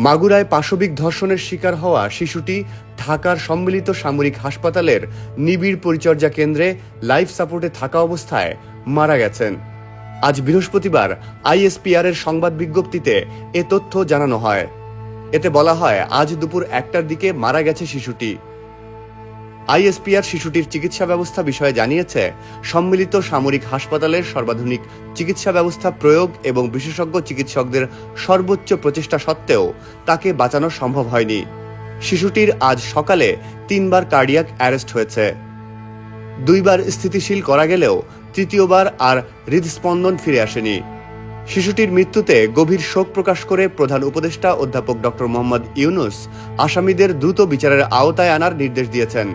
মাগুরায় পাশবিক ধর্ষণের শিকার হওয়া শিশুটি ঢাকার সম্মিলিত সামরিক হাসপাতালের নিবিড় পরিচর্যা কেন্দ্রে লাইফ সাপোর্টে থাকা অবস্থায় মারা গেছেন। আজ বৃহস্পতিবার আইএসপিআর এর সংবাদ বিজ্ঞপ্তিতে এ তথ্য জানানো হয়। এতে বলা হয়, আজ দুপুর 1টার দিকে মারা গেছে শিশুটি। আইএসপিআর শিশুটির চিকিৎসা ব্যবস্থা বিষয়ে জানিয়েছে, সম্মিলিত সামরিক হাসপাতালের সর্বাধুনিক চিকিৎসা ব্যবস্থা প্রয়োগ এবং বিশেষজ্ঞ চিকিৎসকদের সর্বোচ্চ প্রচেষ্টা সত্ত্বেও তাকে বাঁচানো সম্ভব হয়নি। শিশুটির আজ সকালে 3বার কার্ডিয়াক অ্যারেস্ট হয়েছে। 2বার স্থিতিশীল করা গেলেও তৃতীয়বার আর হৃদস্পন্দন ফিরে আসেনি। শিশুটির মৃত্যুতে গভীর শোক প্রকাশ করে প্রধান উপদেষ্টা অধ্যাপক ডক্টর মোহাম্মদ ইউনূস আসামিদের দ্রুত বিচারের আওতায় আনার নির্দেশ দিয়েছেন।